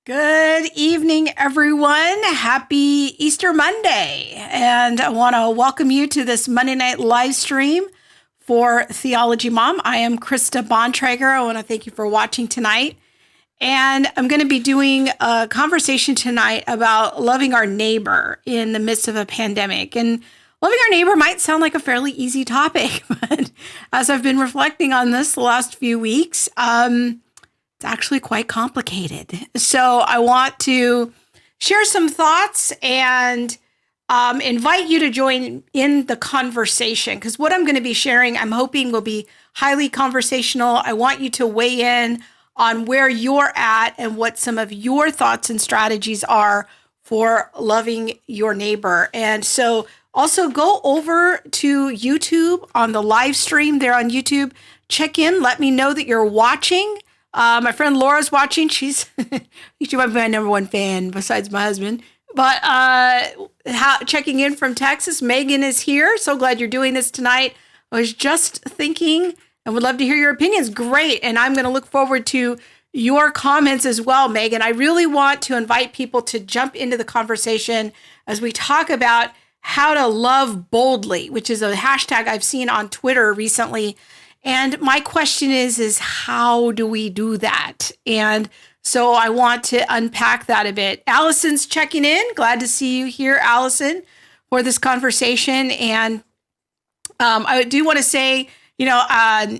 Good evening, everyone. Happy Easter Monday. And I want to welcome you to this Monday night live stream for Theology Mom. I am Krista Bontrager. I want to thank you for watching tonight. And I'm going to be doing a conversation tonight about loving our neighbor in the midst of a pandemic. And loving our neighbor might sound like a fairly easy topic, but as I've been reflecting on this the last few weeks, it's actually quite complicated. So I want to share some thoughts and invite you to join in the conversation, because what I'm going to be sharing, I'm hoping will be highly conversational. I want you to weigh in on where you're at and what some of your thoughts and strategies are for loving your neighbor. And so also go over to YouTube on the live stream there on YouTube. Check in. Let me know that you're watching. My friend Laura's watching. She might be my number one fan besides my husband. But checking in from Texas, Megan is here. So glad you're doing this tonight. I was just thinking and would love to hear your opinions. Great. And I'm going to look forward to your comments as well, Megan. I really want to invite people to jump into the conversation as we talk about how to love boldly, which is a hashtag I've seen on Twitter recently. And my question is how do we do that? And so I want to unpack that a bit. Allison's checking in. Glad to see you here, Allison, for this conversation. And I do want to say, some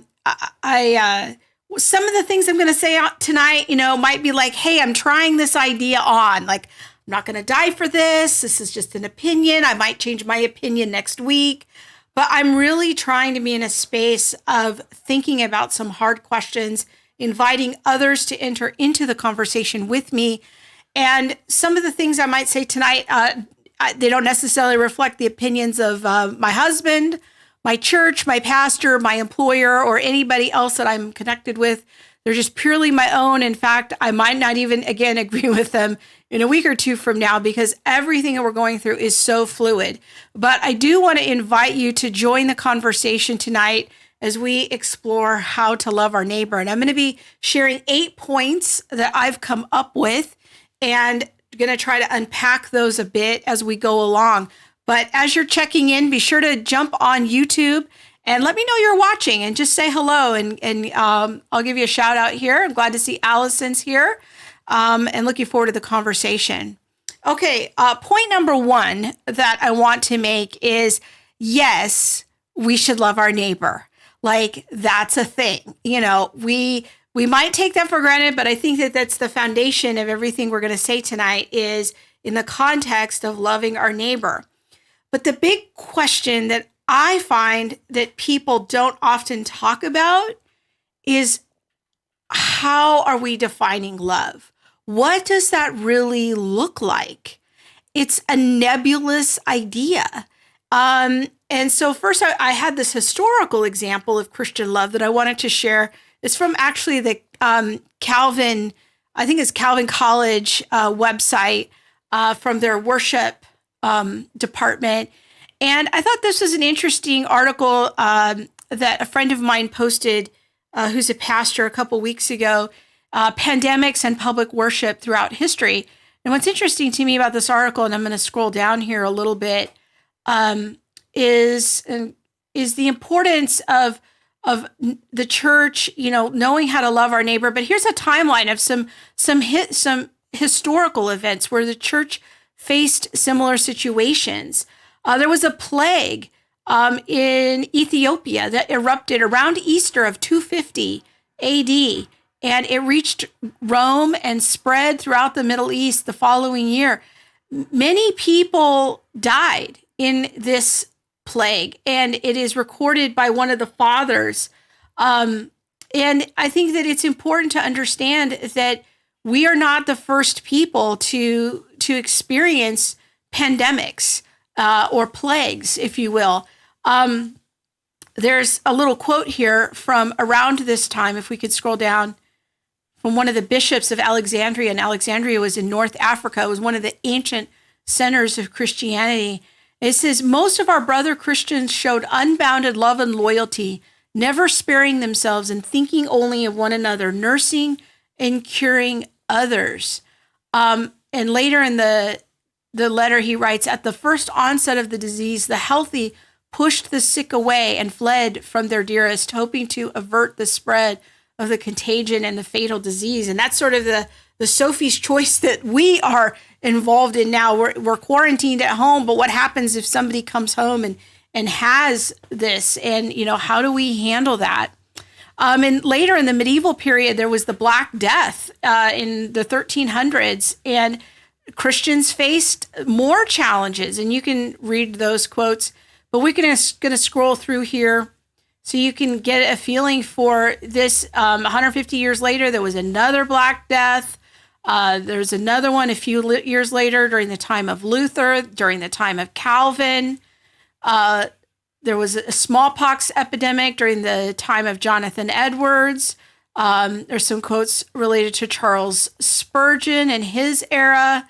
of the things I'm going to say tonight, might be like, hey, I'm trying this idea on. Like, I'm not going to die for this. This is just an opinion. I might change my opinion next week. But I'm really trying to be in a space of thinking about some hard questions, inviting others to enter into the conversation with me. And some of the things I might say tonight, they don't necessarily reflect the opinions of my husband, my church, my pastor, my employer, or anybody else that I'm connected with. They're just purely my own. In fact, I might not even, again, agree with them in a week or two from now, because everything that we're going through is so fluid. But I do want to invite you to join the conversation tonight as we explore how to love our neighbor. And I'm going to be sharing 8 points that I've come up with and going to try to unpack those a bit as we go along. But as you're checking in, be sure to jump on YouTube and let me know you're watching and just say hello. And I'll give you a shout out here. I'm glad to see Allison's here. And looking forward to the conversation. Okay, point number one that I want to make is, yes, we should love our neighbor. Like, that's a thing. We might take that for granted, but I think that that's the foundation of everything we're going to say tonight is in the context of loving our neighbor. But the big question that I find that people don't often talk about is, how are we defining love? What does that really look like? It's a nebulous idea. And so first I had this historical example of Christian love that I wanted to share. It's from actually the Calvin College website from their worship department. And I thought this was an interesting article that a friend of mine posted, who's a pastor, a couple weeks ago, pandemics and public worship throughout history. And what's interesting to me about this article, and I'm going to scroll down here a little bit, is the importance of the church, knowing how to love our neighbor. But here's a timeline of some historical events where the church faced similar situations. There was a plague in Ethiopia that erupted around Easter of 250 AD, and it reached Rome and spread throughout the Middle East the following year. Many people died in this plague, and it is recorded by one of the fathers. And I think that it's important to understand that we are not the first people to experience pandemics or plagues, if you will. There's a little quote here from around this time, if we could scroll down, from one of the bishops of Alexandria. And Alexandria was in North Africa. It was one of the ancient centers of Christianity. It says, most of our brother Christians showed unbounded love and loyalty, never sparing themselves and thinking only of one another, nursing and curing others. And later in the letter, he writes, at the first onset of the disease, the healthy pushed the sick away and fled from their dearest, hoping to avert the spread of the contagion and the fatal disease. And that's sort of the Sophie's choice that we are involved in now. We're quarantined at home, but what happens if somebody comes home and has this? And, how do we handle that? And later in the medieval period, there was the Black Death in the 1300s, and Christians faced more challenges. And you can read those quotes, but we're going to scroll through here so you can get a feeling for this. 150 years later, there was another Black Death. There's another one a few years later during the time of Luther, during the time of Calvin. There was a smallpox epidemic during the time of Jonathan Edwards. There's some quotes related to Charles Spurgeon and his era.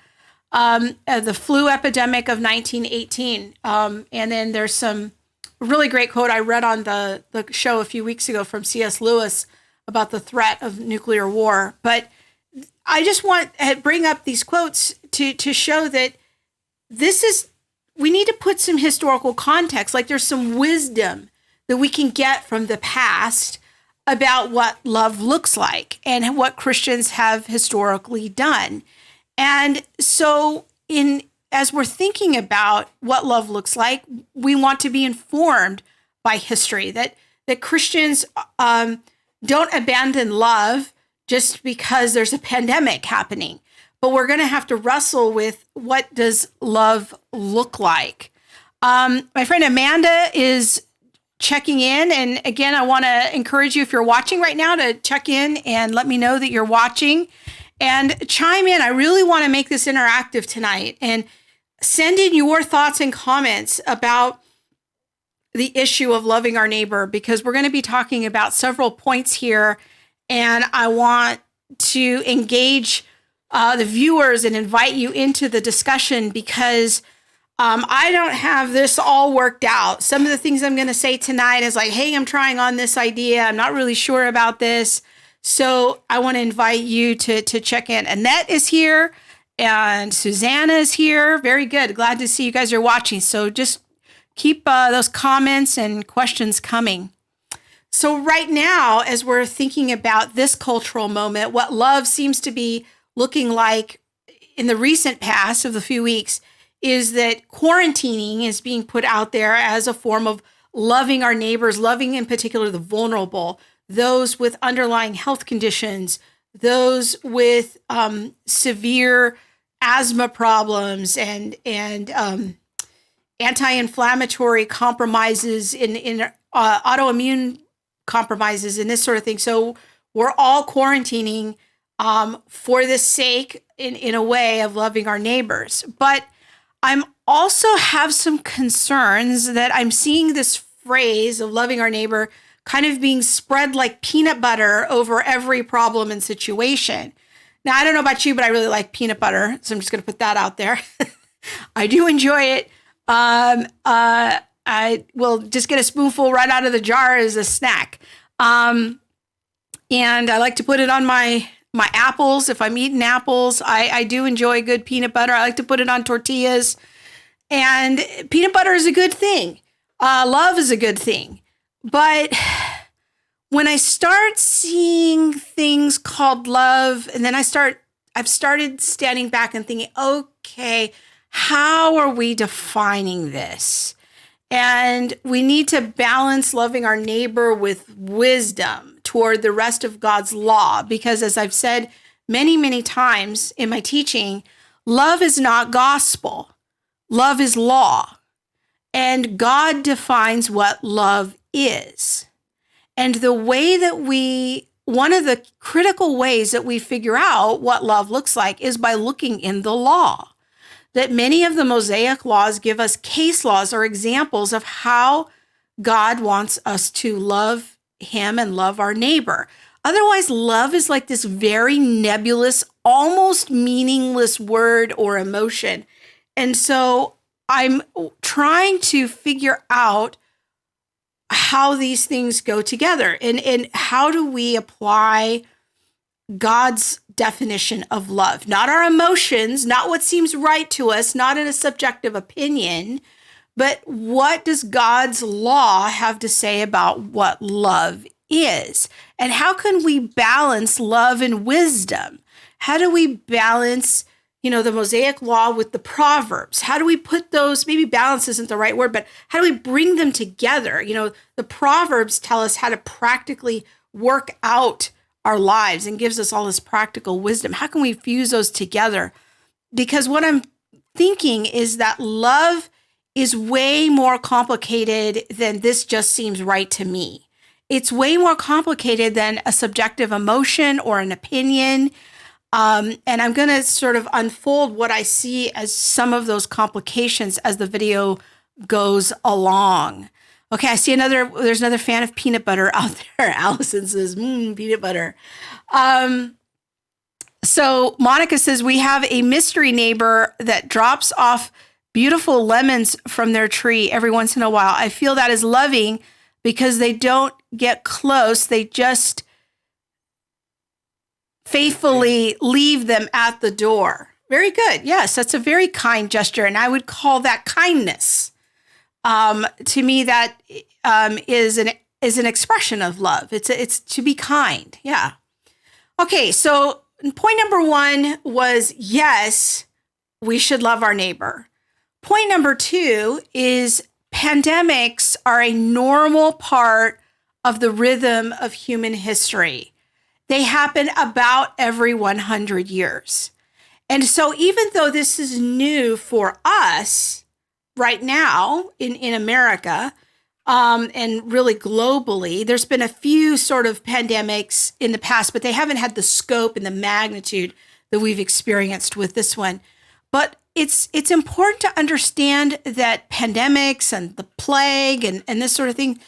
The flu epidemic of 1918. And then there's some really great quote I read on the show a few weeks ago from C.S. Lewis about the threat of nuclear war. But I just want to bring up these quotes to show that we need to put some historical context. Like there's some wisdom that we can get from the past about what love looks like and what Christians have historically done. And so as we're thinking about what love looks like, we want to be informed by history, that Christians don't abandon love just because there's a pandemic happening. But we're going to have to wrestle with, what does love look like? My friend Amanda is checking in. And again, I want to encourage you, if you're watching right now, to check in and let me know that you're watching and chime in. I really want to make this interactive tonight and send in your thoughts and comments about the issue of loving our neighbor, because we're going to be talking about several points here. And I want to engage the viewers and invite you into the discussion, because I don't have this all worked out. Some of the things I'm going to say tonight is like, hey, I'm trying on this idea. I'm not really sure about this. So I want to invite you to check in. Annette is here and Susanna is here. Very good. Glad to see you guys are watching. So just keep those comments and questions coming. So right now, as we're thinking about this cultural moment, what love seems to be looking like in the recent past of the few weeks is that quarantining is being put out there as a form of loving our neighbors, loving in particular the vulnerable, those with underlying health conditions, those with severe asthma problems and anti-inflammatory compromises in autoimmune compromises and this sort of thing. So we're all quarantining for the sake, in a way, of loving our neighbors. But I'm also have some concerns that I'm seeing this phrase of loving our neighbor kind of being spread like peanut butter over every problem and situation. Now, I don't know about you, but I really like peanut butter, so I'm just going to put that out there. I do enjoy it. I will just get a spoonful right out of the jar as a snack. And I like to put it on my apples. If I'm eating apples, I do enjoy good peanut butter. I like to put it on tortillas. And peanut butter is a good thing. Love is a good thing. But when I start seeing things called love, and then I've started standing back and thinking, okay, how are we defining this? And we need to balance loving our neighbor with wisdom toward the rest of God's law. Because as I've said many, many times in my teaching, love is not gospel. Love is law. And God defines what love is. And the way that one of the critical ways that we figure out what love looks like is by looking in the law. That many of the Mosaic laws give us case laws or examples of how God wants us to love him and love our neighbor. Otherwise, love is like this very nebulous, almost meaningless word or emotion. And so I'm trying to figure out how these things go together and how do we apply God's definition of love, not our emotions, not what seems right to us, not in a subjective opinion, but what does God's law have to say about what love is? And how can we balance love and wisdom? How do we balance, the Mosaic law with the Proverbs? How do we put those, maybe balance isn't the right word, but how do we bring them together? The Proverbs tell us how to practically work out our lives and gives us all this practical wisdom. How can we fuse those together? Because what I'm thinking is that love is way more complicated than this just seems right to me. It's way more complicated than a subjective emotion or an opinion. And I'm going to sort of unfold what I see as some of those complications as the video goes along. Okay, I see there's another fan of peanut butter out there. Allison says, peanut butter. So Monica says, we have a mystery neighbor that drops off beautiful lemons from their tree every once in a while. I feel that is loving because they don't get close. They just faithfully leave them at the door. Very good. Yes, that's a very kind gesture. And I would call that kindness. To me, that is an expression of love. It's to be kind. Yeah. Okay. So point number 1 was, yes, we should love our neighbor. Point number 2 is pandemics are a normal part of the rhythm of human history. They happen about every 100 years. And so even though this is new for us right now in America, and really globally, there's been a few sort of pandemics in the past, but they haven't had the scope and the magnitude that we've experienced with this one. But it's important to understand that pandemics and the plague and this sort of thing,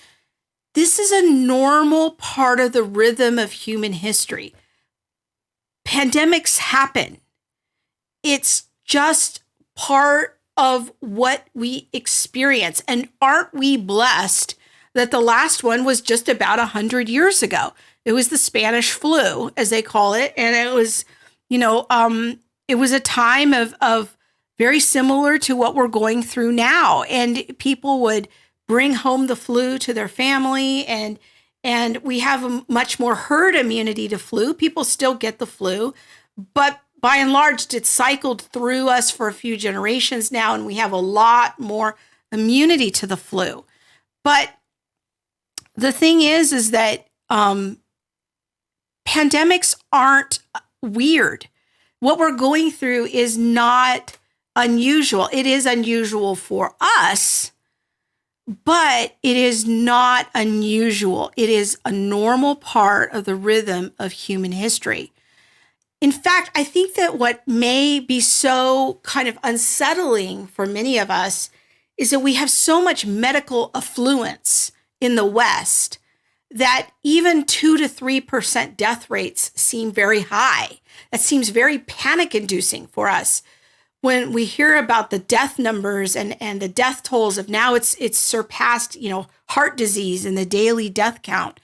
this is a normal part of the rhythm of human history. Pandemics happen. It's just part of what we experience. And aren't we blessed that the last one was just about 100 years ago? It was the Spanish flu, as they call it. And it was, it was a time of very similar to what we're going through now. And people would bring home the flu to their family, and we have a much more herd immunity to flu. People still get the flu, but by and large, it's cycled through us for a few generations now, and we have a lot more immunity to the flu. But the thing is that pandemics aren't weird. What we're going through is not unusual. It is unusual for us, but it is not unusual. It is a normal part of the rhythm of human history. In fact, I think that what may be so kind of unsettling for many of us is that we have so much medical affluence in the West that even 2 to 3% death rates seem very high. That seems very panic-inducing for us when we hear about the death numbers and the death tolls of now it's surpassed, heart disease and the daily death count.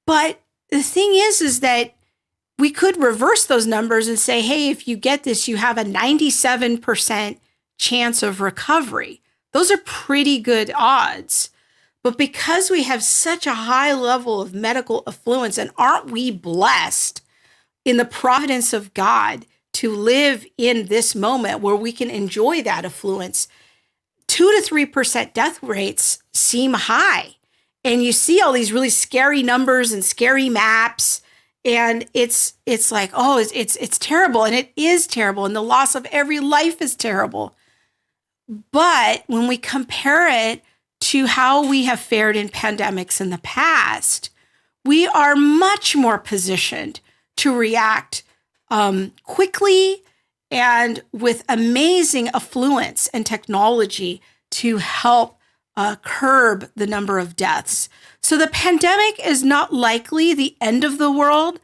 But the thing is that we could reverse those numbers and say, hey, if you get this, you have a 97% chance of recovery. Those are pretty good odds. But because we have such a high level of medical affluence, and aren't we blessed in the providence of God to live in this moment where we can enjoy that affluence, 2 to 3% death rates seem high. And you see all these really scary numbers and scary maps. And it's like, oh, it's terrible. And it is terrible. And the loss of every life is terrible. But when we compare it to how we have fared in pandemics in the past, we are much more positioned to react quickly and with amazing affluence and technology to help curb the number of deaths. So the pandemic is not likely the end of the world,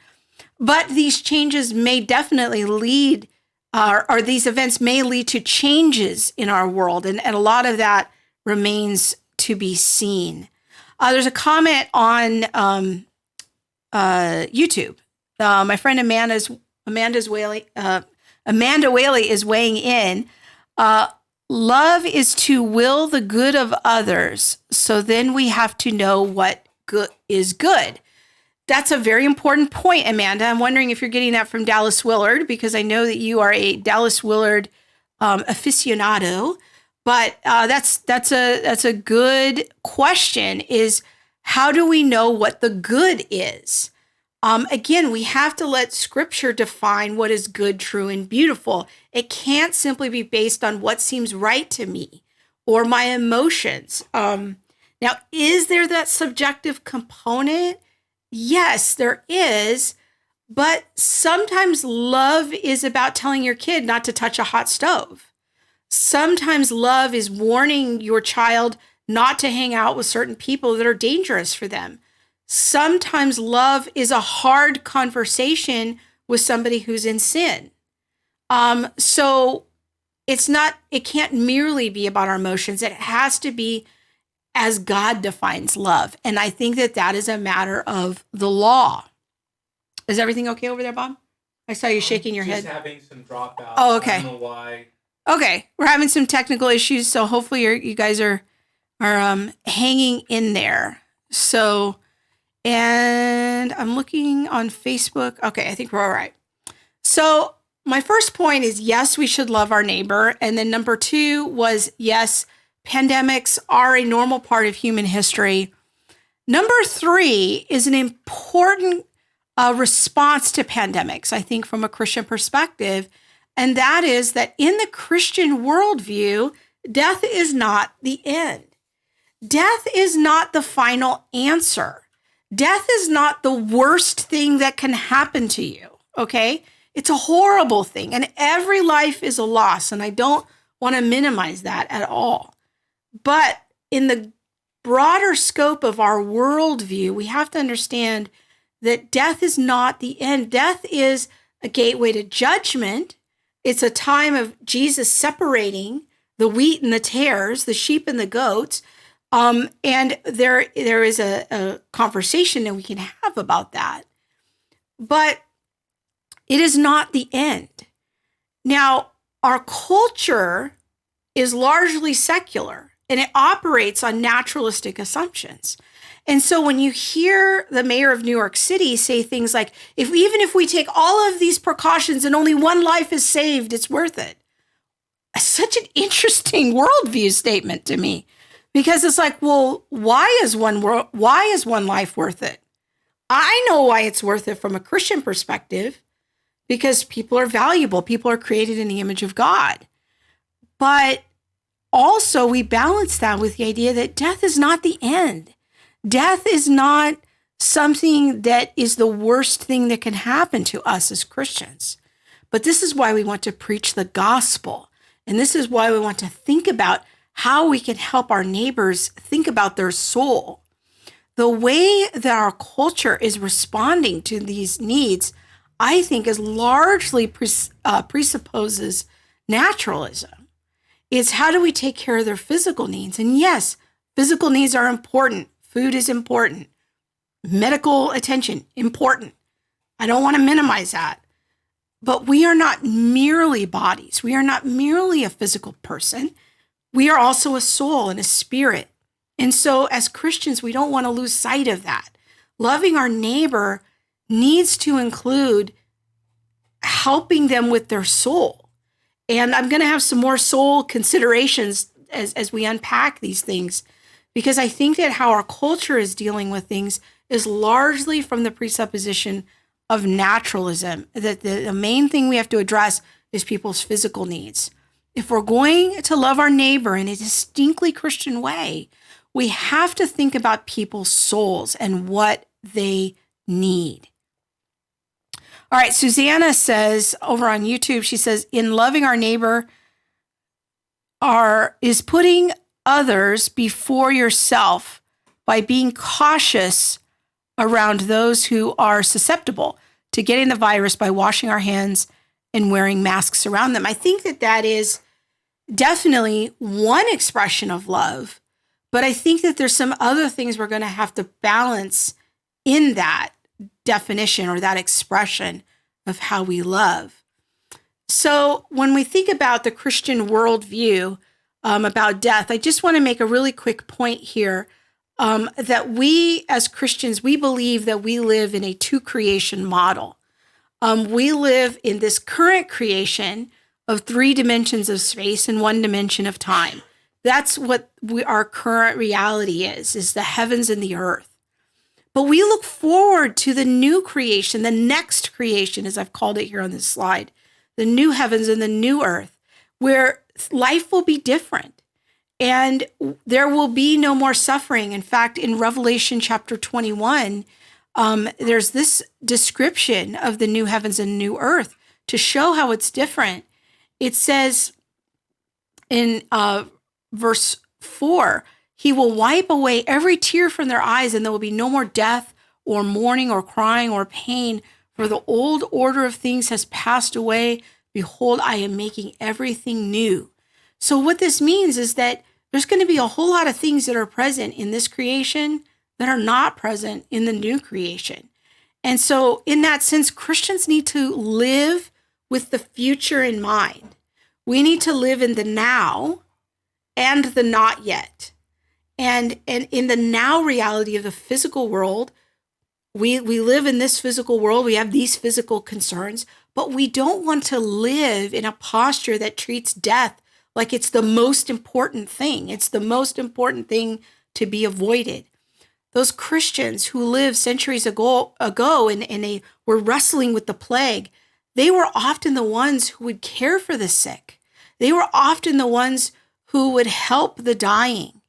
but these changes may definitely lead, or these events may lead to changes in our world. And a lot of that remains to be seen. There's a comment on YouTube. My friend Amanda's Amanda Whaley is weighing in. Love is to will the good of others. So then we have to know what good is good. That's a very important point, Amanda. I'm wondering if you're getting that from Dallas Willard, because I know that you are a Dallas Willard aficionado. But that's a good question, is how do we know what the good is? Again, we have to let Scripture define what is good, true, and beautiful. It can't simply be based on what seems right to me or my emotions. Now, is there that subjective component? Yes, there is. But sometimes love is about telling your kid not to touch a hot stove. Sometimes love is warning your child not to hang out with certain people that are dangerous for them. Sometimes love is a hard conversation with somebody who's in sin. So it can't merely be about our emotions. It has to be as God defines love. And I think that is a matter of the law. Is everything okay over there, Bob? I saw you shaking your head. Just having some dropouts. Oh, okay. I don't know why. Okay. We're having some technical issues, so hopefully you guys are hanging in there. So, and I'm looking on Facebook. Okay, I think we're all right. So my first point is, yes, we should love our neighbor. And then number 2 was, yes, pandemics are a normal part of human history. Number 3 is an important response to pandemics, I think, from a Christian perspective. And that is that in the Christian worldview, death is not the end. Death is not the final answer. Death is not the worst thing that can happen to you, okay? It's a horrible thing, and every life is a loss, and I don't want to minimize that at all. But in the broader scope of our worldview, we have to understand that death is not the end. Death is a gateway to judgment. It's a time of Jesus separating the wheat and the tares, the sheep and the goats. And there is a conversation that we can have about that. But it is not the end. Now, our culture is largely secular, and it operates on naturalistic assumptions. And so when you hear the mayor of New York City say things like, even if we take all of these precautions and only one life is saved, it's worth it. Such an interesting worldview statement to me, because it's like, well, why is one life worth it? I know why it's worth it from a Christian perspective, because people are valuable. People are created in the image of God. But also we balance that with the idea that death is not the end. Death is not something that is the worst thing that can happen to us as Christians. But this is why we want to preach the gospel. And this is why we want to think about how we can help our neighbors think about their soul. The way that our culture is responding to these needs, I think, is largely presupposes naturalism. It's how do we take care of their physical needs? And yes, physical needs are important. Food is important. Medical attention, important. I don't want to minimize that. But we are not merely bodies. We are not merely a physical person. We are also a soul and a spirit. And so as Christians, we don't want to lose sight of that. Loving our neighbor needs to include helping them with their soul. And I'm going to have some more soul considerations as we unpack these things, because I think that how our culture is dealing with things is largely from the presupposition of naturalism, that the main thing we have to address is people's physical needs. If we're going to love our neighbor in a distinctly Christian way, we have to think about people's souls and what they need. All right, Susanna says over on YouTube, she says, in loving our neighbor is putting others before yourself by being cautious around those who are susceptible to getting the virus by washing our hands and wearing masks around them. I think that is definitely one expression of love, but I think that there's some other things we're going to have to balance in that definition or that expression of how we love. So when we think about the Christian worldview about death, I just want to make a really quick point here that we as Christians, we believe that we live in a two creation model. We live in this current creation of 3 dimensions of space and 1 dimension of time. That's what our current reality is the heavens and the earth. But we look forward to the new creation, the next creation, as I've called it here on this slide, the new heavens and the new earth, where life will be different and there will be no more suffering. In fact, in Revelation chapter 21, there's this description of the new heavens and new earth to show how it's different. It says in verse 4, he will wipe away every tear from their eyes, and there will be no more death or mourning or crying or pain, for the old order of things has passed away. Behold, I am making everything new. So what this means is that there's going to be a whole lot of things that are present in this creation that are not present in the new creation. And so in that sense, Christians need to live with the future in mind. We need to live in the now and the not yet. And in the now reality of the physical world, we live in this physical world. We have these physical concerns, but we don't want to live in a posture that treats death like it's the most important thing. It's the most important thing to be avoided. Those Christians who lived centuries ago and they were wrestling with the plague, they were often the ones who would care for the sick. They were often the ones who would help the dying.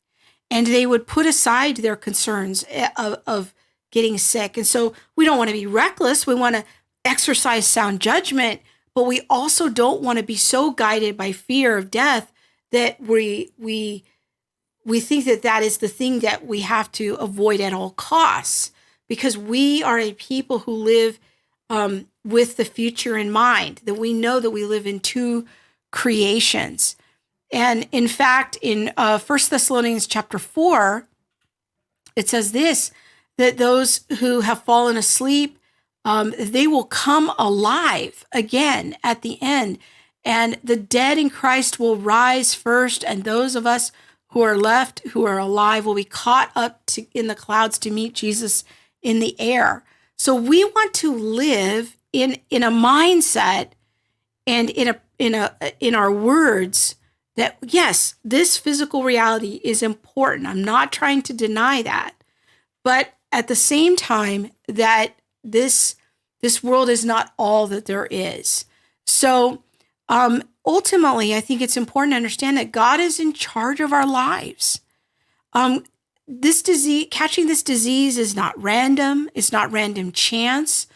And they would put aside their concerns of getting sick. And so we don't want to be reckless. We want to exercise sound judgment, but we also don't want to be so guided by fear of death that we think that that is the thing that we have to avoid at all costs, because we are a people who live with the future in mind, that we know that we live in two creations. And in fact, in 1 Thessalonians chapter 4, it says this, that those who have fallen asleep, they will come alive again at the end. And the dead in Christ will rise first. And those of us who are left, who are alive, will be caught up in the clouds to meet Jesus in the air. So we want to live in a mindset and in our words that, yes, this physical reality is important. I'm not trying to deny that. But at the same time, that this world is not all that there is. So ultimately, I think it's important to understand that God is in charge of our lives. This disease, catching this disease is not random. It's not random chance.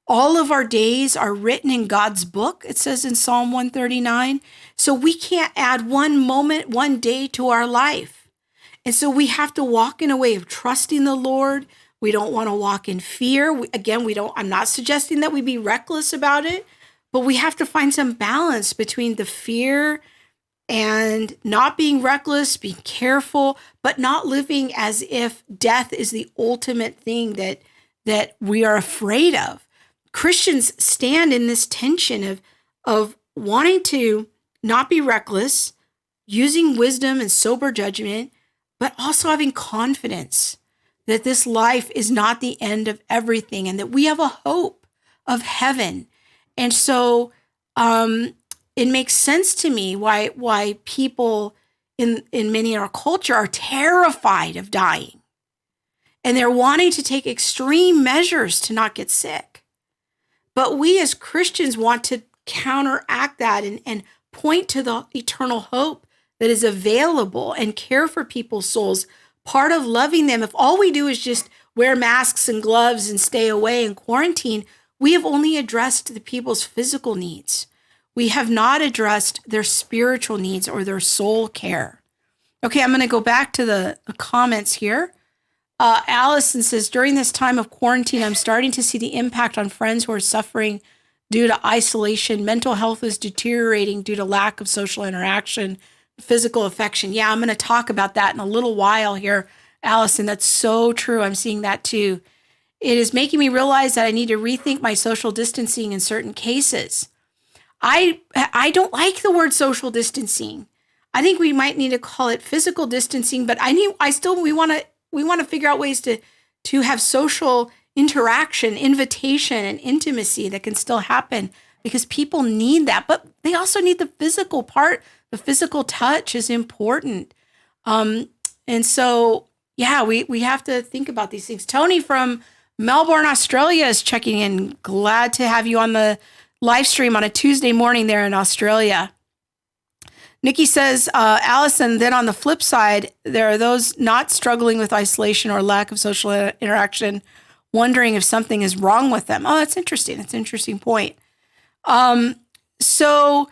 All of our days are written in God's book, it says in Psalm 139. So we can't add one moment, one day to our life. And so we have to walk in a way of trusting the Lord. We don't want to walk in fear. I'm not suggesting that we be reckless about it, but we have to find some balance between the fear and not being reckless, being careful, but not living as if death is the ultimate thing that we are afraid of. Christians stand in this tension of wanting to not be reckless, using wisdom and sober judgment, but also having confidence that this life is not the end of everything and that we have a hope of heaven. And so it makes sense to me why people in many in our culture are terrified of dying. And they're wanting to take extreme measures to not get sick. But we as Christians want to counteract that and point to the eternal hope that is available and care for people's souls. Part of loving them, if all we do is just wear masks and gloves and stay away and quarantine, we have only addressed the people's physical needs. We have not addressed their spiritual needs or their soul care. Okay, I'm going to go back to the comments here. Allison says, during this time of quarantine, I'm starting to see the impact on friends who are suffering due to isolation. Mental health is deteriorating due to lack of social interaction, physical affection. Yeah, I'm going to talk about that in a little while here, Allison. That's so true. I'm seeing that too. it is making me realize that I need to rethink my social distancing in certain cases. I don't like the word social distancing. I think we might need to call it physical distancing, but we want to figure out ways to have social interaction, invitation, and intimacy that can still happen, because people need that, but they also need the physical part. The physical touch is important. And so, yeah, we have to think about these things. Tony from Melbourne, Australia is checking in. Glad to have you on the live stream on a Tuesday morning there in Australia. Nikki says, Allison, then on the flip side, there are those not struggling with isolation or lack of social interaction, wondering if something is wrong with them. Oh, that's interesting. That's an interesting point. So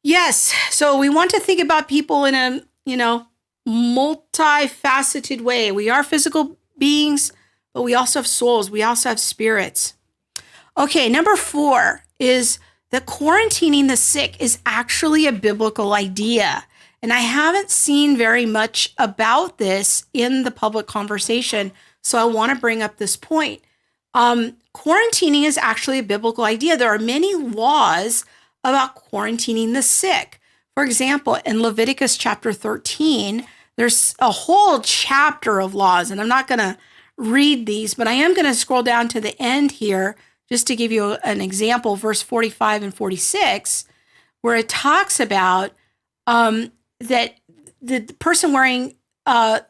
yes, so we want to think about people in a, multifaceted way. We are physical beings, but we also have souls. We also have spirits. Okay, number 4 is that quarantining the sick is actually a biblical idea. And I haven't seen very much about this in the public conversation, so I want to bring up this point. Quarantining is actually a biblical idea. There are many laws about quarantining the sick. For example, in Leviticus chapter 13, there's a whole chapter of laws, and I'm not going to read these, but I am going to scroll down to the end here just to give you an example, verse 45 and 46, where it talks about that the person wearing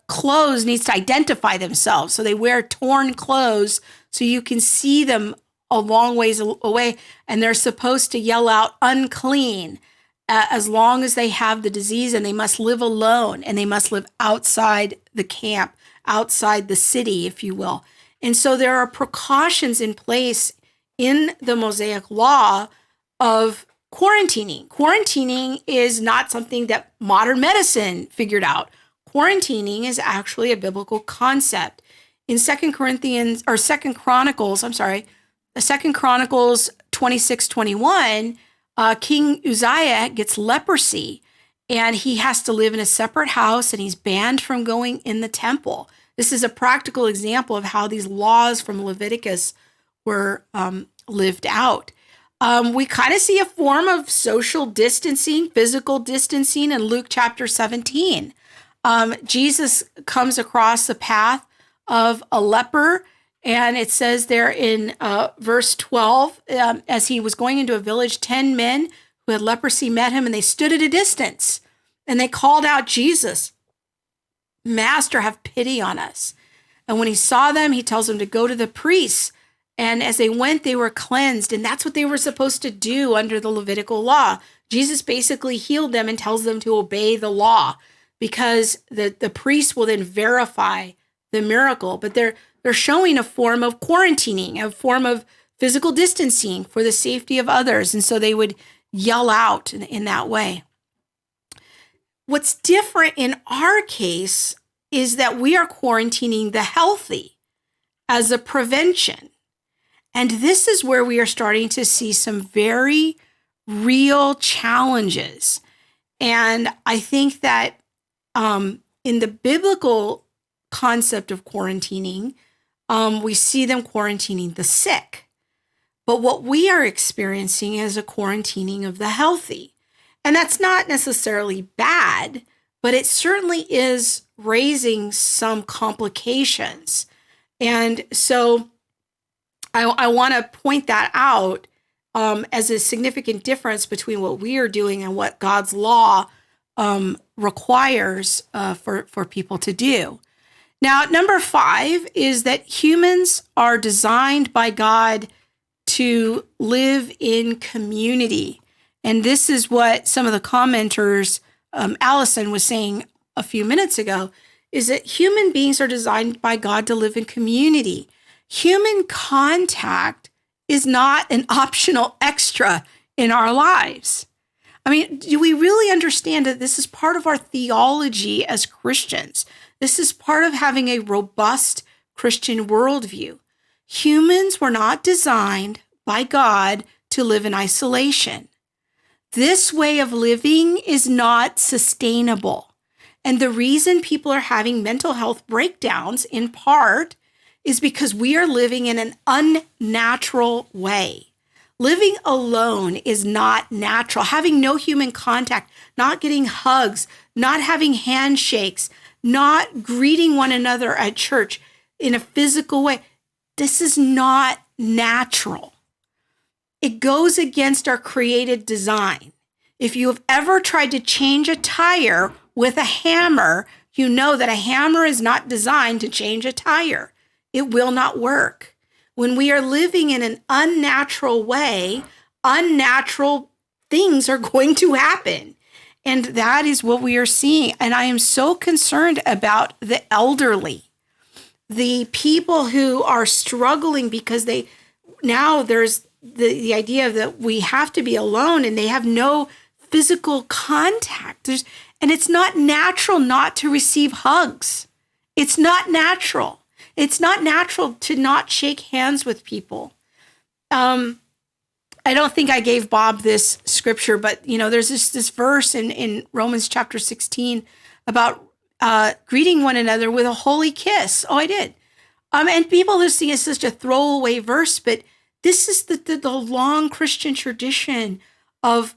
clothes needs to identify themselves. So they wear torn clothes so you can see them a long ways away, and they're supposed to yell out unclean as long as they have the disease, and they must live alone, and they must live outside the camp, outside the city, if you will. And so there are precautions in place in the Mosaic law of quarantining. Quarantining is not something that modern medicine figured out. Quarantining is actually a biblical concept. In 2 Chronicles 26:21, King Uzziah gets leprosy, and he has to live in a separate house, and he's banned from going in the temple. This is a practical example of how these laws from Leviticus were lived out. We kind of see a form of social distancing, physical distancing in Luke chapter 17. Jesus comes across the path of a leper, and it says there in verse 12, as he was going into a village, 10 men who had leprosy met him, and they stood at a distance, and they called out, Jesus, Master, have pity on us. And when he saw them, he tells them to go to the priests. And as they went, they were cleansed. And that's what they were supposed to do under the Levitical law. Jesus basically healed them and tells them to obey the law, because the priest will then verify the miracle. But they're showing a form of quarantining, a form of physical distancing for the safety of others. And so they would yell out in that way. What's different in our case is that we are quarantining the healthy as a prevention. And this is where we are starting to see some very real challenges. And I think that in the biblical concept of quarantining, we see them quarantining the sick. But what we are experiencing is a quarantining of the healthy. And that's not necessarily bad, but it certainly is raising some complications. And so I want to point that out as a significant difference between what we are doing and what God's law requires for people to do. Now, number 5 is that humans are designed by God to live in community. And this is what some of the commenters, Allison was saying a few minutes ago, is that human beings are designed by God to live in community. Human contact is not an optional extra in our lives. I mean, do we really understand that this is part of our theology as Christians? This is part of having a robust Christian worldview. Humans were not designed by God to live in isolation. This way of living is not sustainable. And the reason people are having mental health breakdowns, in part, is because we are living in an unnatural way. Living alone is not natural. Having no human contact, not getting hugs, not having handshakes, not greeting one another at church in a physical way. This is not natural. It goes against our created design. If you have ever tried to change a tire with a hammer, you know that a hammer is not designed to change a tire. It will not work. When we are living in an unnatural way, unnatural things are going to happen. And that is what we are seeing. And I am so concerned about the elderly, the people who are struggling because there's the idea that we have to be alone and they have no physical contact. And it's not natural not to receive hugs. It's not natural. It's not natural to not shake hands with people. I don't think I gave Bob this scripture, but there's this verse in Romans chapter 16 about greeting one another with a holy kiss. Oh, I did. And people who see it as such a throwaway verse, but this is the long Christian tradition of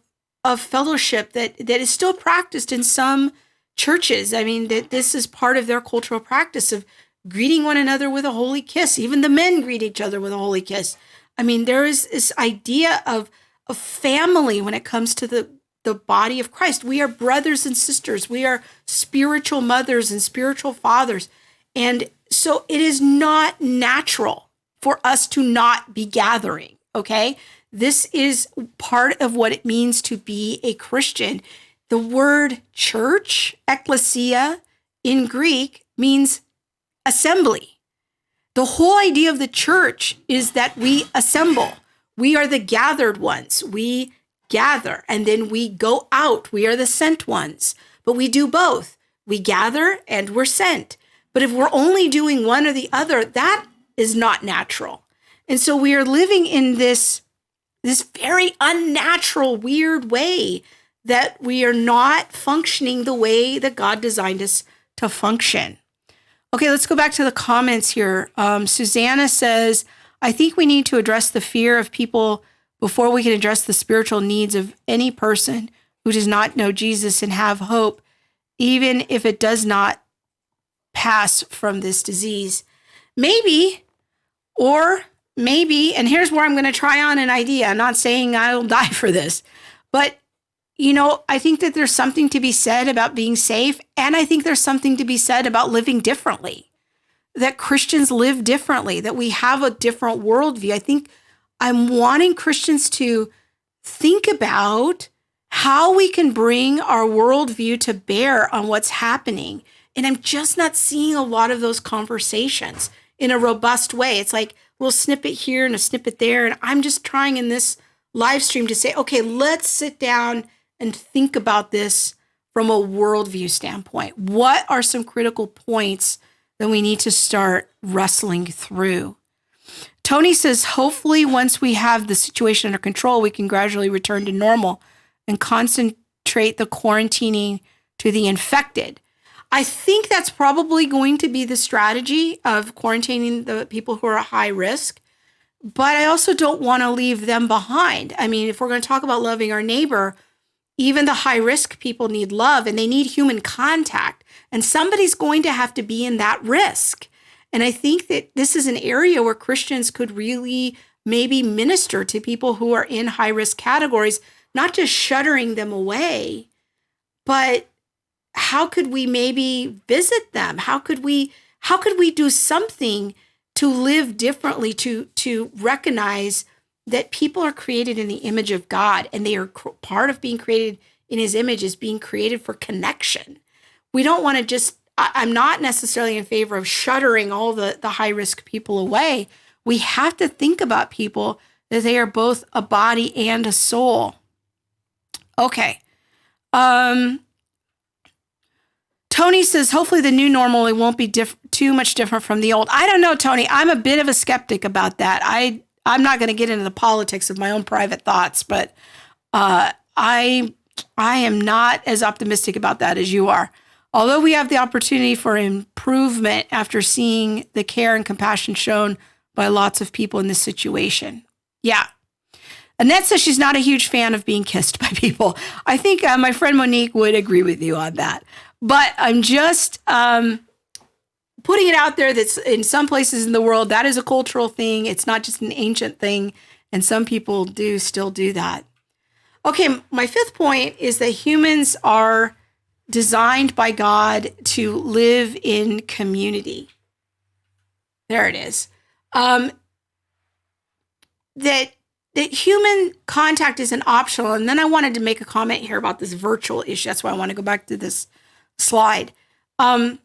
fellowship that is still practiced in some churches. I mean, that this is part of their cultural practice of greeting one another with a holy kiss. Even the men greet each other with a holy kiss. I mean, there is this idea of family when it comes to the body of Christ. We are brothers and sisters. We are spiritual mothers and spiritual fathers. And so it is not natural for us to not be gathering, okay? This is part of what it means to be a Christian. The word church, ekklesia, in Greek means assembly. The whole idea of the church is that we assemble. We are the gathered ones. We gather and then we go out. We are the sent ones. But we do both. We gather and we're sent. But if we're only doing one or the other, that is not natural. And so we are living in this very unnatural, weird way that we are not functioning the way that God designed us to function. Okay, let's go back to the comments here. Susanna says, I think we need to address the fear of people before we can address the spiritual needs of any person who does not know Jesus and have hope, even if it does not pass from this disease. Maybe, and here's where I'm going to try on an idea. I'm not saying I'll die for this, but I think that there's something to be said about being safe. And I think there's something to be said about living differently, that Christians live differently, that we have a different worldview. I think I'm wanting Christians to think about how we can bring our worldview to bear on what's happening. And I'm just not seeing a lot of those conversations in a robust way. It's like a little snippet here and a snippet there. And I'm just trying in this live stream to say, okay, let's sit down and think about this from a worldview standpoint. What are some critical points that we need to start wrestling through? Tony says, hopefully once we have the situation under control, we can gradually return to normal and concentrate the quarantining to the infected. I think that's probably going to be the strategy of quarantining the people who are at high risk, but I also don't want to leave them behind. I mean, if we're going to talk about loving our neighbor, even the high risk people need love and they need human contact, and somebody's going to have to be in that risk. And I think that this is an area where Christians could really maybe minister to people who are in high risk categories, not just shuttering them away, but how could we maybe visit them? How could we do something to live differently, to recognize that people are created in the image of God, and they are part of being created in his image is being created for connection. We don't want to I'm not necessarily in favor of shuttering all the high-risk people away. We have to think about people that they are both a body and a soul. Okay. Tony says, hopefully the new normal, it won't be too much different from the old. I don't know, Tony. I'm a bit of a skeptic about that. I'm not going to get into the politics of my own private thoughts, but I am not as optimistic about that as you are. Although we have the opportunity for improvement after seeing the care and compassion shown by lots of people in this situation. Yeah. Annette says she's not a huge fan of being kissed by people. I think my friend Monique would agree with you on that. But I'm just putting it out there that in some places in the world, that is a cultural thing. It's not just an ancient thing. And some people do still do that. Okay, my fifth point is that humans are designed by God to live in community. There it is. That human contact isn't optional. And then I wanted to make a comment here about this virtual issue. That's why I want to go back to this slide. I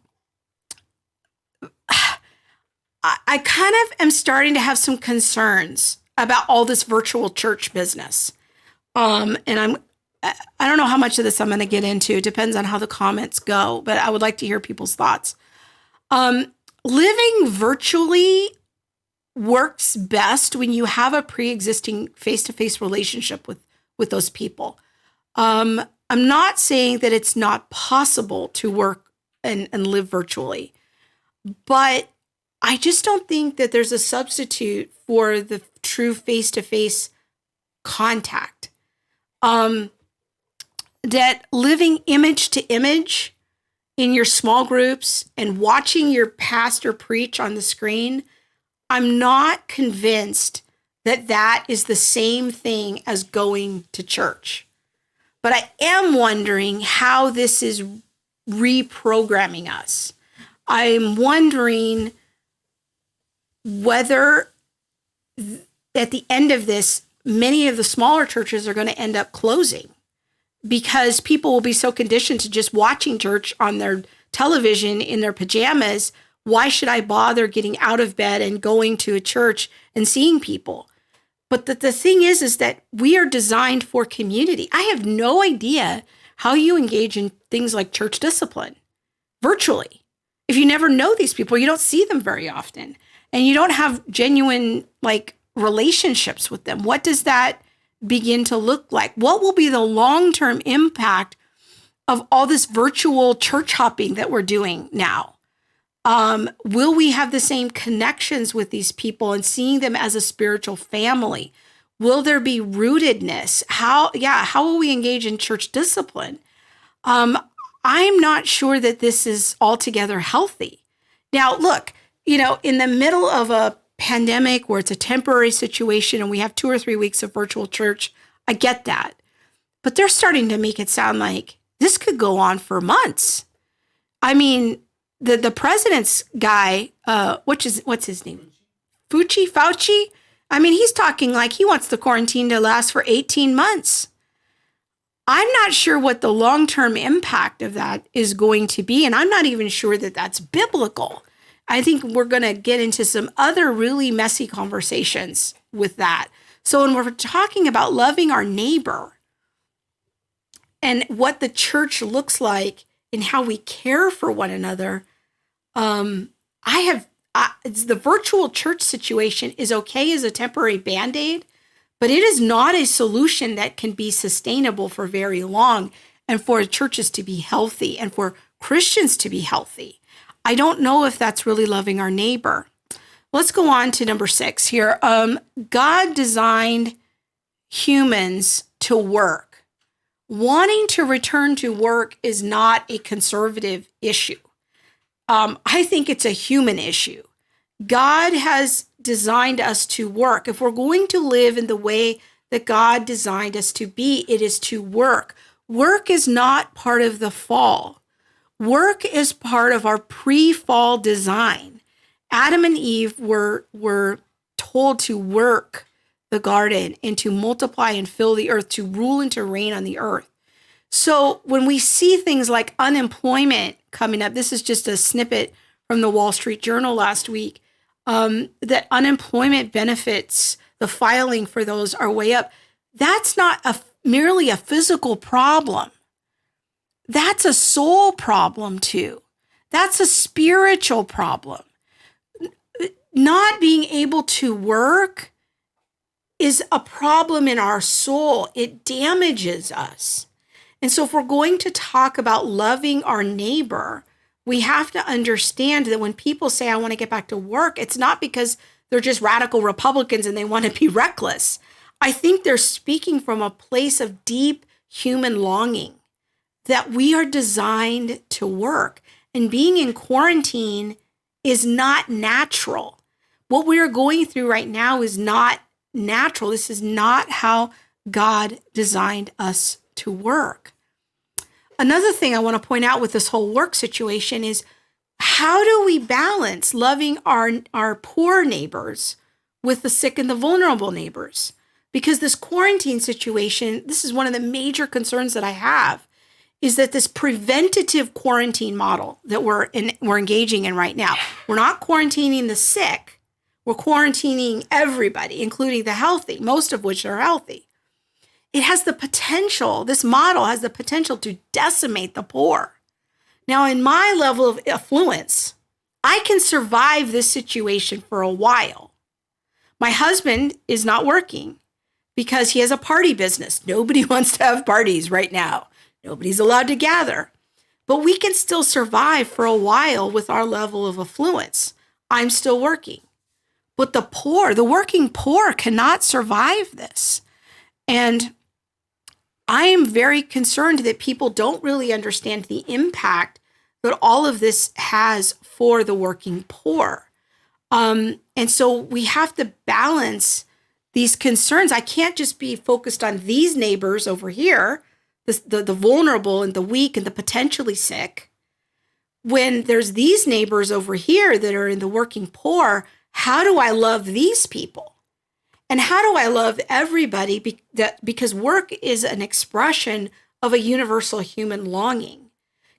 kind of am starting to have some concerns about all this virtual church business. And I don't know how much of this I'm going to get into. It depends on how the comments go, but I would like to hear people's thoughts. Living virtually works best when you have a pre-existing face-to-face relationship with those people. I'm not saying that it's not possible to work and live virtually, but I just don't think that there's a substitute for the true face-to-face contact. That living image to image in your small groups and watching your pastor preach on the screen, I'm not convinced that that is the same thing as going to church. But I am wondering how this is reprogramming us. I'm wondering whether at the end of this, many of the smaller churches are going to end up closing because people will be so conditioned to just watching church on their television in their pajamas. Why should I bother getting out of bed and going to a church and seeing people? But the thing is that we are designed for community. I have no idea how you engage in things like church discipline virtually. If you never know these people, you don't see them very often, and you don't have genuine relationships with them. What does that begin to look like? What will be the long-term impact of all this virtual church hopping that we're doing now? Will we have the same connections with these people and seeing them as a spiritual family? Will there be rootedness? How will we engage in church discipline? I'm not sure that this is altogether healthy. Now, look, in the middle of a pandemic where it's a temporary situation and we have 2 or 3 weeks of virtual church, I get that. But they're starting to make it sound like this could go on for months. I mean, the president's guy, what's his name? Fauci? I mean, he's talking like he wants the quarantine to last for 18 months. I'm not sure what the long-term impact of that is going to be, and I'm not even sure that that's biblical. I think we're going to get into some other really messy conversations with that. So when we're talking about loving our neighbor and what the church looks like and how we care for one another, the virtual church situation is okay as a temporary Band-Aid, but it is not a solution that can be sustainable for very long and for churches to be healthy and for Christians to be healthy. I don't know if that's really loving our neighbor. Let's go on to number 6 here. God designed humans to work. Wanting to return to work is not a conservative issue. I think it's a human issue. God has designed us to work. If we're going to live in the way that God designed us to be, it is to work. Work is not part of the fall. Work is part of our pre-fall design. Adam and Eve were told to work the garden and to multiply and fill the earth, to rule and to reign on the earth. So when we see things like unemployment coming up, this is just a snippet from the Wall Street Journal last week, that unemployment benefits, the filing for those are way up. That's not merely a physical problem. That's a soul problem too. That's a spiritual problem. Not being able to work is a problem in our soul. It damages us. And so if we're going to talk about loving our neighbor, we have to understand that when people say, I want to get back to work, it's not because they're just radical Republicans and they want to be reckless. I think they're speaking from a place of deep human longing that we are designed to work. And being in quarantine is not natural. What we are going through right now is not natural. This is not how God designed us to work. Another thing I want to point out with this whole work situation is, how do we balance loving our poor neighbors with the sick and the vulnerable neighbors? Because this quarantine situation, this is one of the major concerns that I have, is that this preventative quarantine model that we're engaging in right now, we're not quarantining the sick, we're quarantining everybody, including the healthy, most of which are healthy. It has the potential, this model has the potential to decimate the poor. Now, in my level of affluence, I can survive this situation for a while. My husband is not working because he has a party business. Nobody wants to have parties right now. Nobody's allowed to gather. But we can still survive for a while with our level of affluence. I'm still working. But the poor, the working poor, cannot survive this. And I am very concerned that people don't really understand the impact that all of this has for the working poor. And so we have to balance these concerns. I can't just be focused on these neighbors over here, the vulnerable and the weak and the potentially sick. When there's these neighbors over here that are in the working poor, how do I love these people? And how do I love everybody? Because work is an expression of a universal human longing.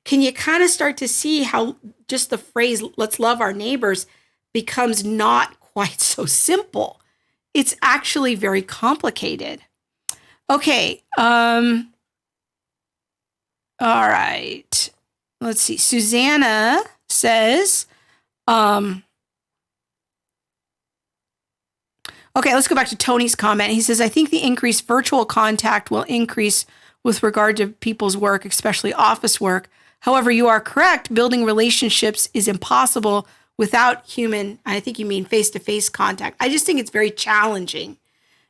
Can you kind of start to see how just the phrase, let's love our neighbors, becomes not quite so simple? It's actually very complicated. Okay. All right. Let's see. Susanna says, okay, let's go back to Tony's comment. He says, I think the increased virtual contact will increase with regard to people's work, especially office work. However, you are correct. Building relationships is impossible without human, I think you mean face-to-face contact. I just think it's very challenging.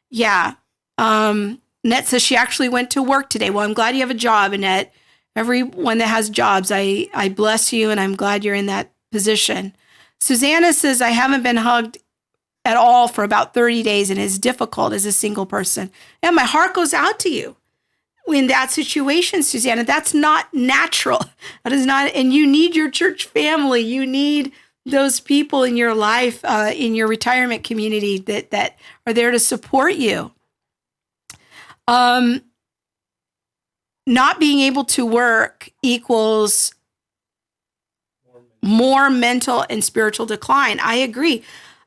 Yeah. Annette says she actually went to work today. Well, I'm glad you have a job, Annette. Everyone that has jobs, I bless you, and I'm glad you're in that position. Susanna says, I haven't been hugged at all for about 30 days, and it's difficult as a single person. And my heart goes out to you in that situation, Susanna. That's not natural. That is not, and you need your church family. You need those people in your life, in your retirement community that are there to support you. Not being able to work equals more mental and spiritual decline. I agree.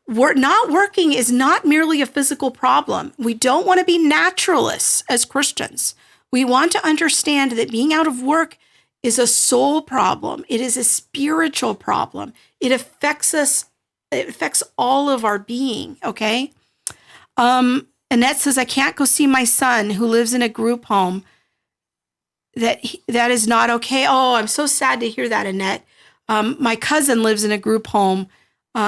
Not working is not merely a physical problem. We don't want to be naturalists as Christians. We want to understand that being out of work is a soul problem. It is a spiritual problem. It affects us. It affects all of our being, okay? Annette says, I can't go see my son who lives in a group home. That is not okay. Oh, I'm so sad to hear that, Annette. My cousin lives in a group home.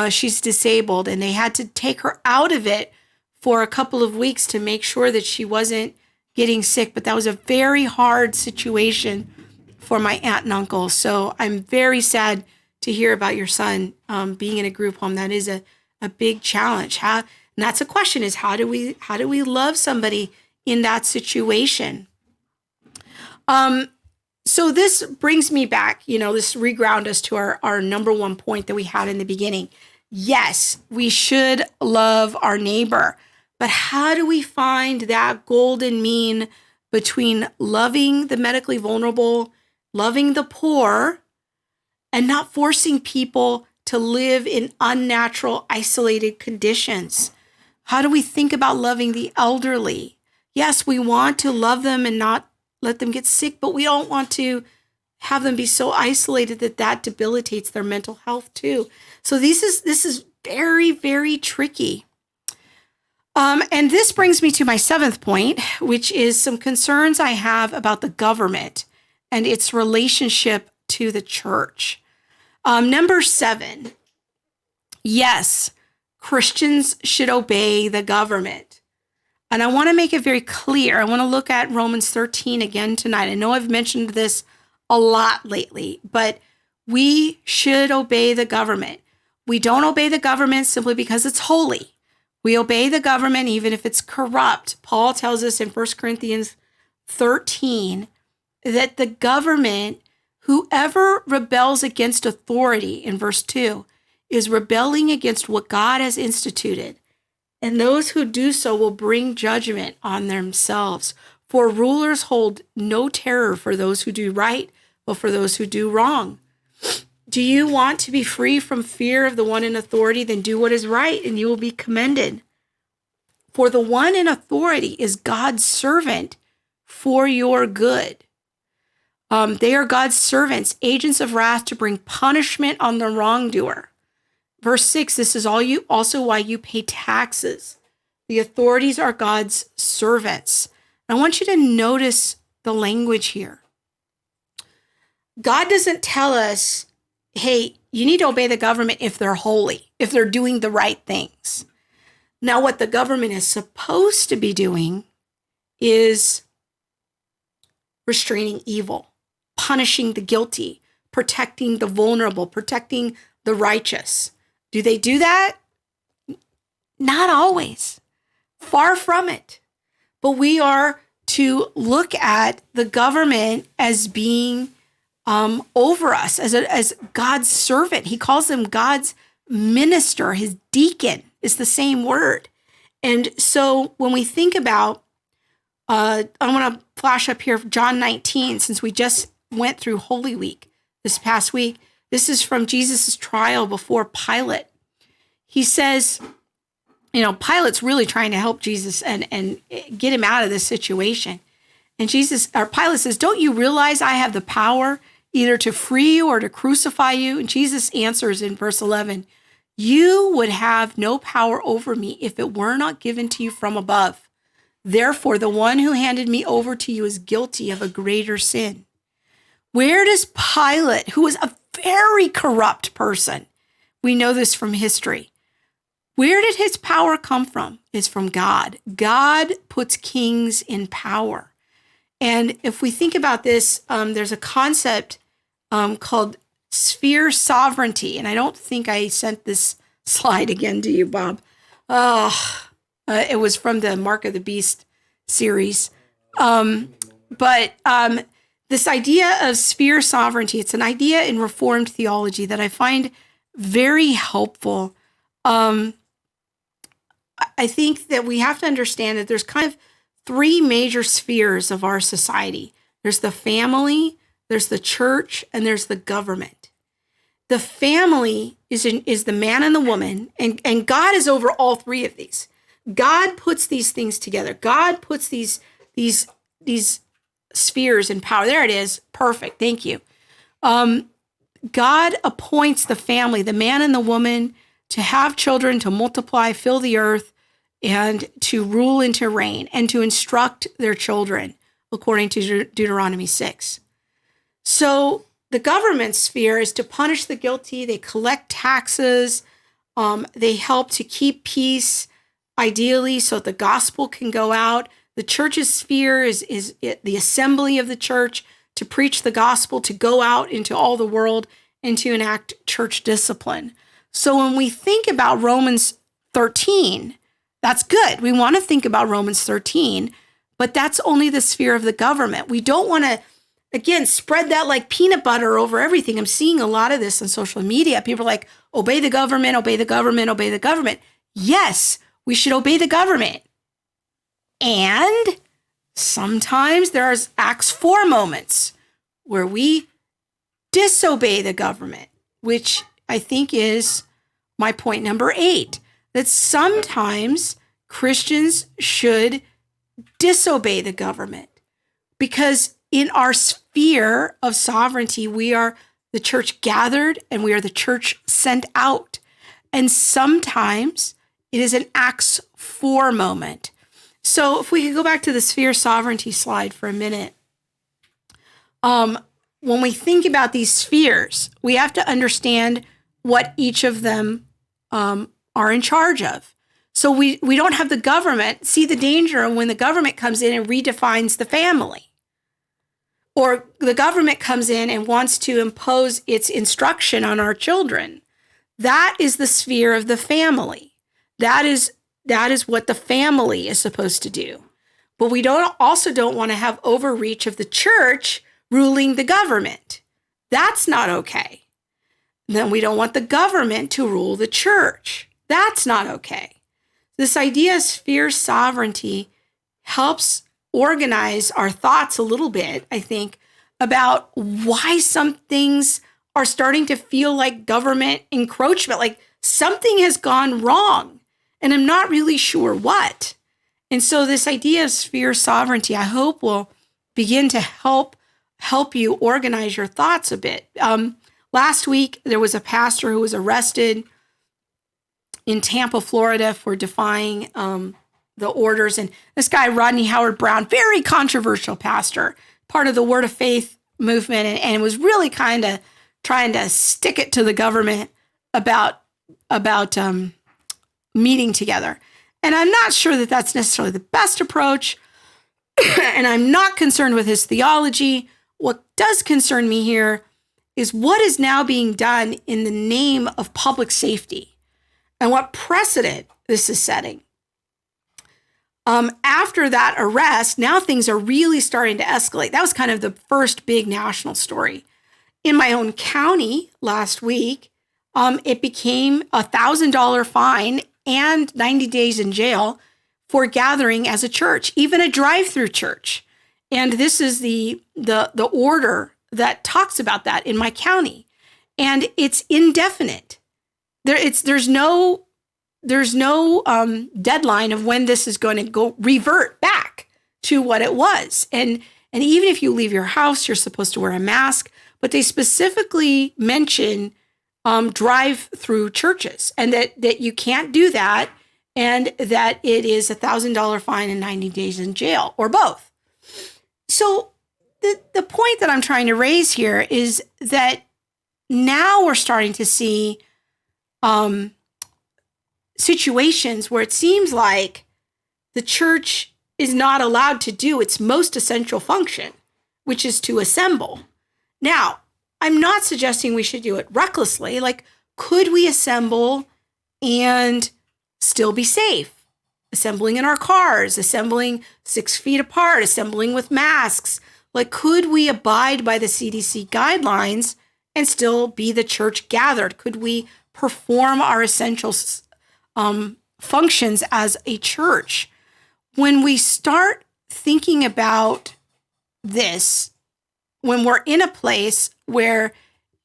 She's disabled, and they had to take her out of it for a couple of weeks to make sure that she wasn't getting sick. But that was a very hard situation for my aunt and uncle. So I'm very sad to hear about your son being in a group home. That is a big challenge. And that's a question: is how do we love somebody in that situation? So this brings me back, this reground us to our number one point that we had in the beginning. Yes, we should love our neighbor, but how do we find that golden mean between loving the medically vulnerable, loving the poor, and not forcing people to live in unnatural, isolated conditions? How do we think about loving the elderly? Yes, we want to love them and not let them get sick, but we don't want to have them be so isolated that debilitates their mental health too. So this is very, very tricky. And this brings me to my seventh point, which is some concerns I have about the government and its relationship to the church. Number 7, yes, Christians should obey the government. And I want to make it very clear. I want to look at Romans 13 again tonight. I know I've mentioned this a lot lately, but we should obey the government. We don't obey the government simply because it's holy. We obey the government even if it's corrupt. Paul tells us in 1 Corinthians 13 that the government, whoever rebels against authority, in verse 2, is rebelling against what God has instituted. And those who do so will bring judgment on themselves. For rulers hold no terror for those who do right, but for those who do wrong. Do you want to be free from fear of the one in authority? Then do what is right, and you will be commended. For the one in authority is God's servant for your good. They are God's servants, agents of wrath to bring punishment on the wrongdoer. Verse 6, this is also why you pay taxes. The authorities are God's servants. I want you to notice the language here. God doesn't tell us, hey, you need to obey the government if they're holy, if they're doing the right things. Now, what the government is supposed to be doing is restraining evil, punishing the guilty, protecting the vulnerable, protecting the righteous. Do they do that? Not always. Far from it. But we are to look at the government as being over us, as God's servant. He calls them God's minister. His deacon is the same word. And so when we think about, I want to flash up here John 19, since we just went through Holy Week this past week. This is from Jesus' trial before Pilate. He says, Pilate's really trying to help Jesus and get him out of this situation. And Pilate says, don't you realize I have the power either to free you or to crucify you? And Jesus answers in verse 11, you would have no power over me if it were not given to you from above. Therefore, the one who handed me over to you is guilty of a greater sin. Where does Pilate, who was a very corrupt person, we know this from history, where did his power come from? It's from God. God puts kings in power. And if we think about this, there's a concept called sphere sovereignty. And I don't think I sent this slide again to you, Bob. It was from the Mark of the Beast series. But this idea of sphere sovereignty, it's an idea in Reformed theology that I find very helpful. I think that we have to understand that there's kind of 3 major spheres of our society. There's the family, there's the church, and there's the government. The family is the man and the woman, and God is over all 3 of these. God puts these things together. God puts these spheres in power. There it is. Perfect. Thank you. God appoints the family, the man and the woman, to have children, to multiply, fill the earth, and to rule and to reign, and to instruct their children, according to Deuteronomy 6. So the government sphere is to punish the guilty. They collect taxes. They help to keep peace, ideally, so the gospel can go out. The church's sphere is the assembly of the church to preach the gospel, to go out into all the world, and to enact church discipline. So when we think about Romans 13, that's good. We want to think about Romans 13, but that's only the sphere of the government. We don't want to, again, spread that like peanut butter over everything. I'm seeing a lot of this on social media. People are like, obey the government, obey the government, obey the government. Yes, we should obey the government. And sometimes there's Acts 4 moments where we disobey the government, which I think is my point number 8, that sometimes Christians should disobey the government because in our sphere of sovereignty, we are the church gathered and we are the church sent out. And sometimes It is an Acts 4 moment. So if we could go back to the sphere sovereignty slide for a minute. When we think about these spheres, we have to understand what each of them are in charge of. So we don't have the government see the danger when the government comes in and redefines the family. Or the government comes in and wants to impose its instruction on our children. That is the sphere of the family. That is what the family is supposed to do. But we also don't want to have overreach of the church ruling the government. That's not okay. Then we don't want the government to rule the church. That's not okay. This idea of sphere sovereignty helps organize our thoughts a little bit, I think, about why some things are starting to feel like government encroachment, like something has gone wrong, and I'm not really sure what. And so this idea of sphere sovereignty, I hope, will begin to help you organize your thoughts a bit. Last week, there was a pastor who was arrested in Tampa, Florida, for defying the orders. And this guy, Rodney Howard-Browne, very controversial pastor, part of the Word of Faith movement, and was really kind of trying to stick it to the government about meeting together. And I'm not sure that that's necessarily the best approach, and I'm not concerned with his theology. What does concern me here is what is now being done in the name of public safety and what precedent this is setting. After that arrest, now things are really starting to escalate. That was kind of the first big national story. In my own county last week, it became a $1,000 fine and 90 days in jail for gathering as a church, even a drive-through church. And this is the order that talks about that in my county. And it's indefinite. There's no deadline of when this is going to go revert back to what it was. And even if you leave your house, you're supposed to wear a mask, but they specifically mention drive-through churches, and that you can't do that, and that it is a $1,000 fine and 90 days in jail, or both. So the point that I'm trying to raise here is that now we're starting to see situations where it seems like the church is not allowed to do its most essential function, which is to assemble. Now, I'm not suggesting we should do it recklessly. Like, could we assemble and still be safe? Assembling in our cars, assembling 6 feet apart, assembling with masks. Like, could we abide by the CDC guidelines and still be the church gathered? Could we perform our essential functions as a church? When we start thinking about this, when we're in a place where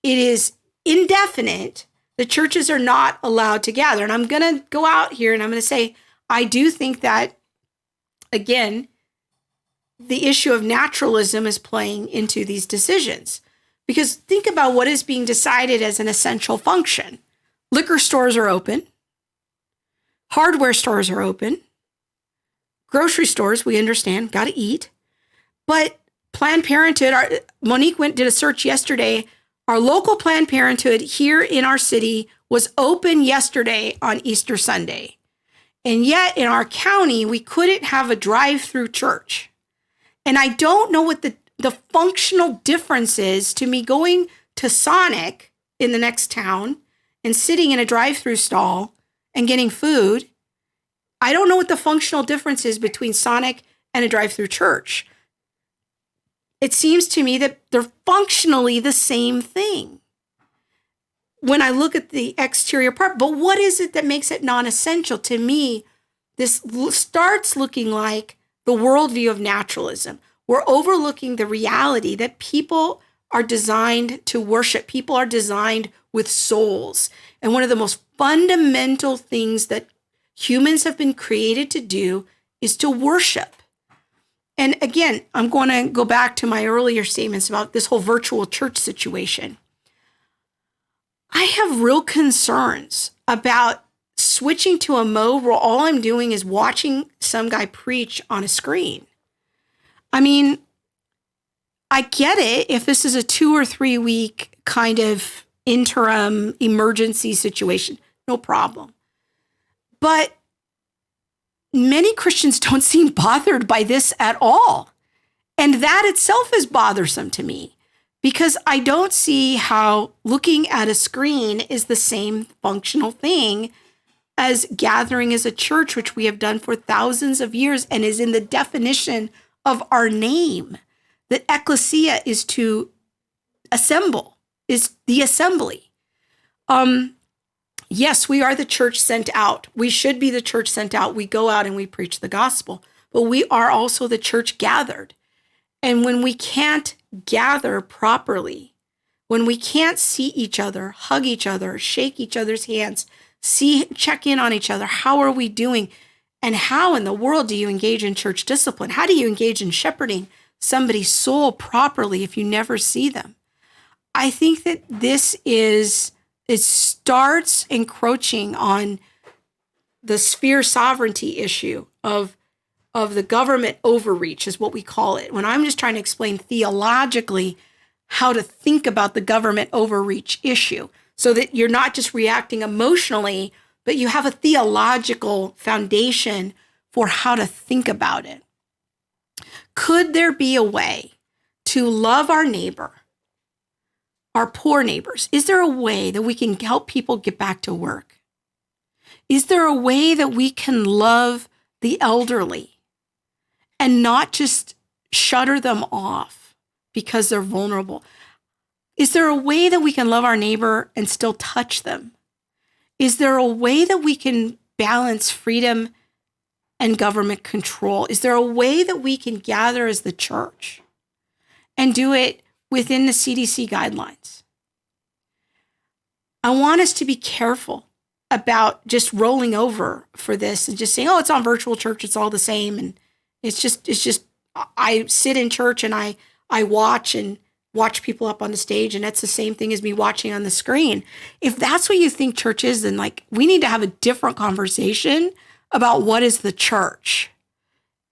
it is indefinite, the churches are not allowed to gather. And I'm going to go out here and I'm going to say, I do think that, again, the issue of naturalism is playing into these decisions. Because think about what is being decided as an essential function. Liquor stores are open. Hardware stores are open. Grocery stores, we understand, got to eat. But Planned Parenthood, Monique did a search yesterday. Our local Planned Parenthood here in our city was open yesterday on Easter Sunday. And yet in our county, we couldn't have a drive-through church. And I don't know what the functional difference is to me going to Sonic in the next town and sitting in a drive-through stall and getting food. I don't know what the functional difference is between Sonic and a drive-through church. It seems to me that they're functionally the same thing when I look at the exterior part. But what is it that makes it non-essential? To me, this starts looking like the worldview of naturalism. We're overlooking the reality that people are designed to worship. People are designed with souls. And one of the most fundamental things that humans have been created to do is to worship. And again, I'm going to go back to my earlier statements about this whole virtual church situation. I have real concerns about switching to a mode where all I'm doing is watching some guy preach on a screen. I mean, I get it if this is a 2 or 3 week kind of interim emergency situation, no problem. But many Christians don't seem bothered by this at all. And that itself is bothersome to me because I don't see how looking at a screen is the same functional thing as gathering as a church, which we have done for thousands of years and is in the definition of our name. That ecclesia is to assemble, is the assembly. Yes, we are the church sent out. We should be the church sent out. We go out and we preach the gospel, but we are also the church gathered. And when we can't gather properly, when we can't see each other, hug each other, shake each other's hands, check in on each other, how are we doing? And how in the world do you engage in church discipline? How do you engage in shepherding somebody's soul properly if you never see them? I think that it starts encroaching on the sphere sovereignty issue of the government overreach is what we call it. When I'm just trying to explain theologically how to think about the government overreach issue so that you're not just reacting emotionally, but you have a theological foundation for how to think about it. Could there be a way to love our neighbor, our poor neighbors? Is there a way that we can help people get back to work? Is there a way that we can love the elderly and not just shutter them off because they're vulnerable? Is there a way that we can love our neighbor and still touch them? Is there a way that we can balance freedom and government control? Is there a way that we can gather as the church and do it within the CDC guidelines? I want us to be careful about just rolling over for this and just saying, oh, it's on virtual church, it's all the same. And it's just, I sit in church and I watch people up on the stage, and that's the same thing as me watching on the screen. If that's what you think church is, then we need to have a different conversation about what is the church.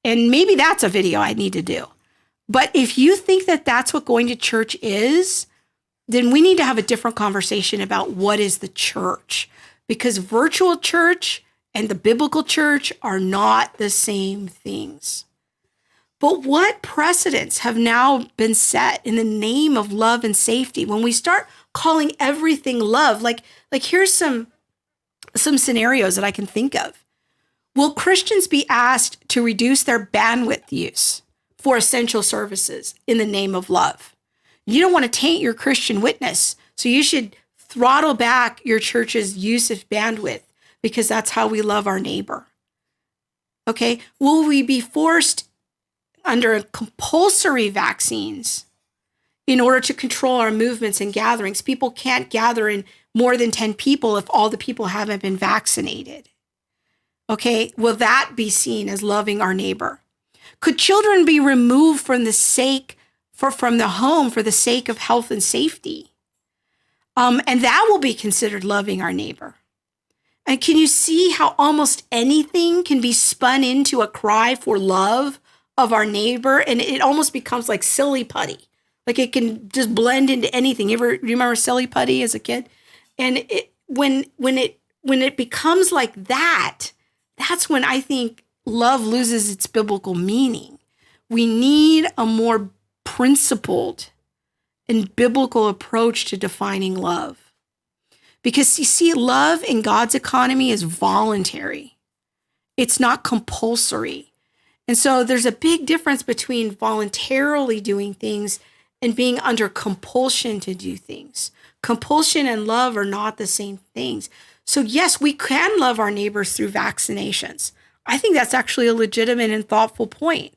And maybe that's a video I need to do. But if you think that that's what going to church is, then we need to have a different conversation about what is the church. Because virtual church and the biblical church are not the same things. But what precedents have now been set in the name of love and safety when we start calling everything love? Like here's some scenarios that I can think of. Will Christians be asked to reduce their bandwidth use for essential services in the name of love? You don't want to taint your Christian witness, so you should throttle back your church's use of bandwidth because that's how we love our neighbor. Okay, will we be forced under compulsory vaccines in order to control our movements and gatherings? People can't gather in more than 10 people if all the people haven't been vaccinated. Okay, will that be seen as loving our neighbor? Could children be removed from the home for the sake of health and safety? And that will be considered loving our neighbor. And can you see how almost anything can be spun into a cry for love of our neighbor? And it almost becomes like silly putty. Like it can just blend into anything. You remember silly putty as a kid? And when it becomes like that, that's when I think love loses its biblical meaning. We need a more principled and biblical approach to defining love. Because you see, love in God's economy is voluntary. It's not compulsory. And so there's a big difference between voluntarily doing things and being under compulsion to do things. Compulsion and love are not the same things. So yes, we can love our neighbors through vaccinations. I think that's actually a legitimate and thoughtful point.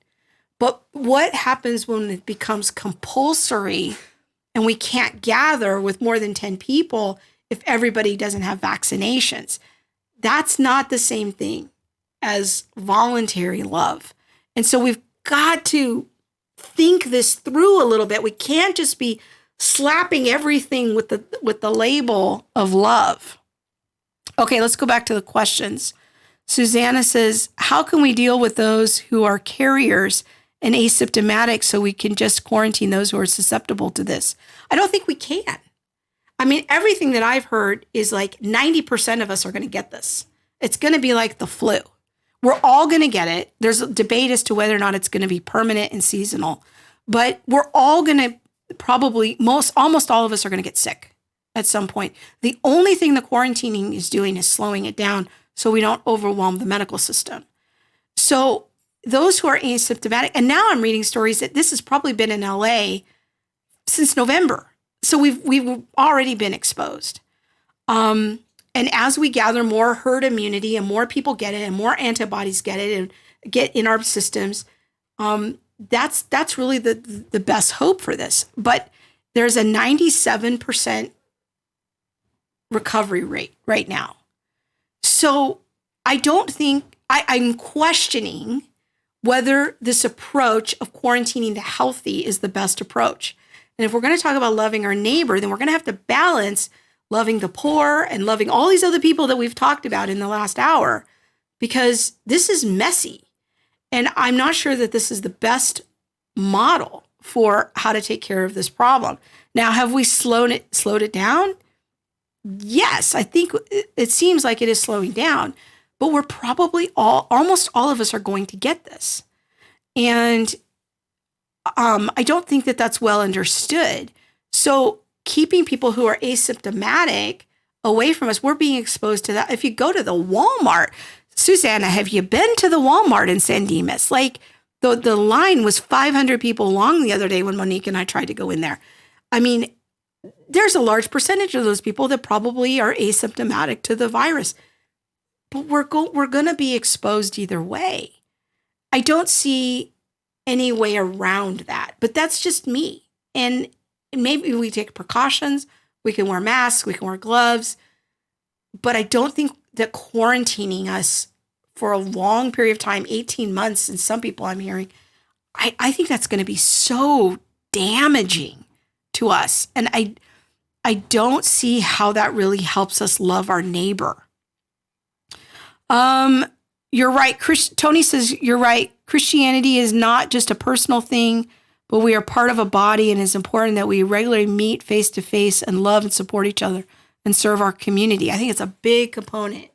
But what happens when it becomes compulsory and we can't gather with more than 10 people if everybody doesn't have vaccinations? That's not the same thing as voluntary love. And so we've got to think this through a little bit. We can't just be slapping everything with the label of love. Okay, let's go back to the questions. Susanna says, how can we deal with those who are carriers and asymptomatic so we can just quarantine those who are susceptible to this? I don't think we can. I mean, everything that I've heard is like 90% of us are going to get this. It's going to be like the flu. We're all going to get it. There's a debate as to whether or not it's going to be permanent and seasonal, but we're all going to probably, almost all of us are going to get sick at some point. The only thing the quarantining is doing is slowing it down so we don't overwhelm the medical system. So those who are asymptomatic, and now I'm reading stories that this has probably been in LA since November. So we've already been exposed. And as we gather more herd immunity and more people get it and more antibodies get it and get in our systems, that's really the best hope for this. But there's a 97% recovery rate right now. So I don't think, I'm questioning whether this approach of quarantining the healthy is the best approach. And if we're going to talk about loving our neighbor, then we're going to have to balance loving the poor and loving all these other people that we've talked about in the last hour, because this is messy. And I'm not sure that this is the best model for how to take care of this problem. Now, have we slowed it down? Yes, I think it seems like it is slowing down, but we're probably almost all of us are going to get this. And I don't think that that's well understood. So keeping people who are asymptomatic away from us, we're being exposed to that. If you go to the Walmart, Susanna, have you been to the Walmart in San Dimas? Like the line was 500 people long the other day when Monique and I tried to go in there. I mean, there's a large percentage of those people that probably are asymptomatic to the virus, but we're going to be exposed either way. I don't see any way around that, but that's just me. And maybe we take precautions. We can wear masks, we can wear gloves, but I don't think that quarantining us for a long period of time, 18 months, and some people I'm hearing, I think that's going to be so damaging to us. And I don't see how that really helps us love our neighbor. You're right. Tony says, you're right. Christianity is not just a personal thing, but we are part of a body, and it's important that we regularly meet face to face and love and support each other and serve our community. I think it's a big component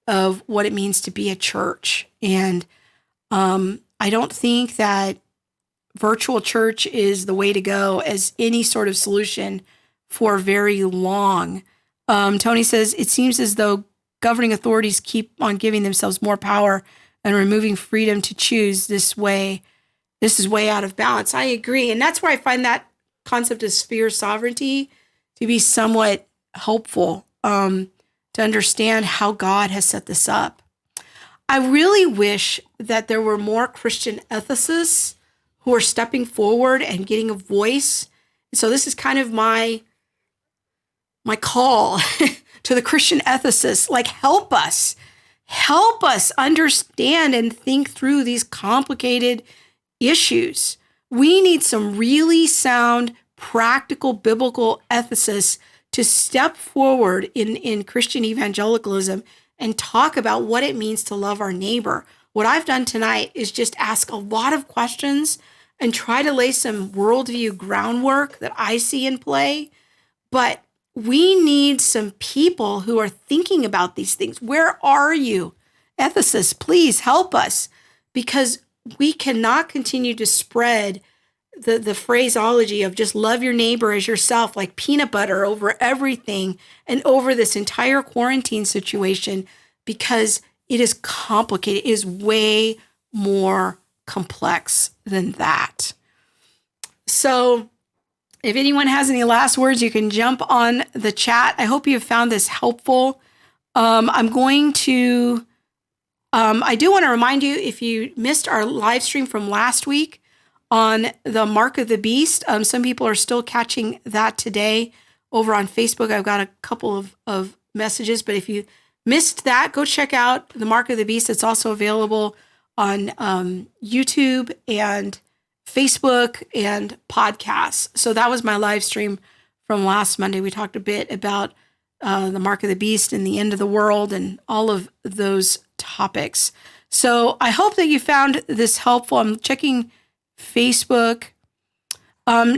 of what it means to be a church. And I don't think that virtual church is the way to go as any sort of solution for very long. Tony says, it seems as though governing authorities keep on giving themselves more power and removing freedom to choose this way. This is way out of balance. I agree. And that's where I find that concept of sphere sovereignty to be somewhat helpful, to understand how God has set this up. I really wish that there were more Christian ethicists who are stepping forward and getting a voice. So this is kind of my call to the Christian ethicists, like help us understand and think through these complicated issues. We need some really sound, practical, biblical ethicists to step forward in Christian evangelicalism and talk about what it means to love our neighbor. What I've done tonight is just ask a lot of questions and try to lay some worldview groundwork that I see in play. But we need some people who are thinking about these things. Where are you? Ethicists, please help us, because we cannot continue to spread the phraseology of just love your neighbor as yourself, like peanut butter over everything and over this entire quarantine situation, because it is complicated. It is way more complex than that. So if anyone has any last words, you can jump on the chat. I hope you have found this helpful. I do want to remind you, if you missed our live stream from last week on the Mark of the Beast, some people are still catching that today over on Facebook. I've got a couple of messages, but if you missed that, go check out the Mark of the Beast. It's also available on YouTube and Facebook and podcasts. So that was my live stream from last Monday. We talked a bit about the mark of the beast and the end of the world and all of those topics. So I hope that you found this helpful. I'm checking Facebook.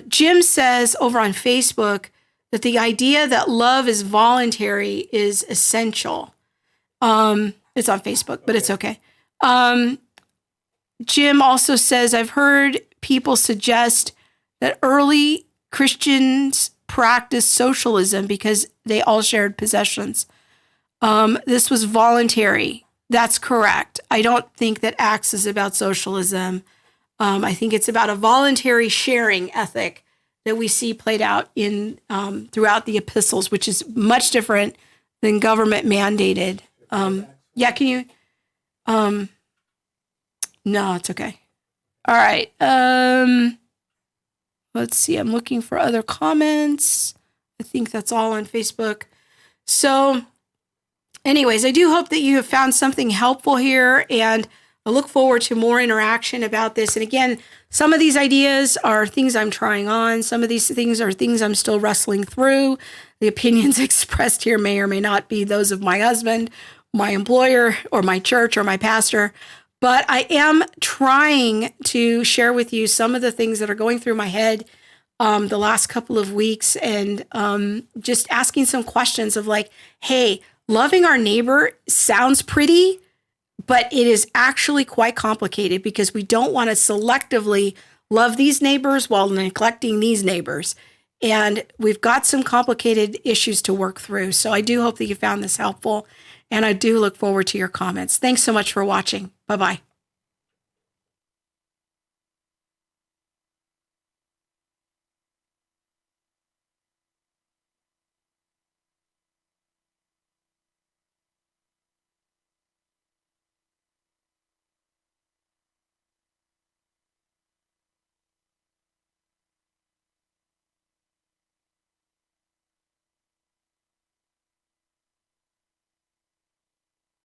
Jim says over on Facebook that the idea that love is voluntary is essential. It's on Facebook, but it's okay. Jim also says, I've heard people suggest that early Christians practiced socialism because they all shared possessions. This was voluntary. That's correct. I don't think that Acts is about socialism. I think it's about a voluntary sharing ethic that we see played out in throughout the epistles, which is much different than government mandated. Yeah, can you? No, it's okay. All right. Let's see. I'm looking for other comments. I think that's all on Facebook. So anyways, I do hope that you have found something helpful here, and I look forward to more interaction about this. And again, some of these ideas are things I'm trying on. Some of these things are things I'm still wrestling through. The opinions expressed here may or may not be those of my husband, my employer, or my church, or my pastor. But I am trying to share with you some of the things that are going through my head the last couple of weeks, and just asking some questions of like, hey, loving our neighbor sounds pretty, but it is actually quite complicated because we don't want to selectively love these neighbors while neglecting these neighbors. And we've got some complicated issues to work through. So I do hope that you found this helpful, and I do look forward to your comments. Thanks so much for watching. Bye-bye.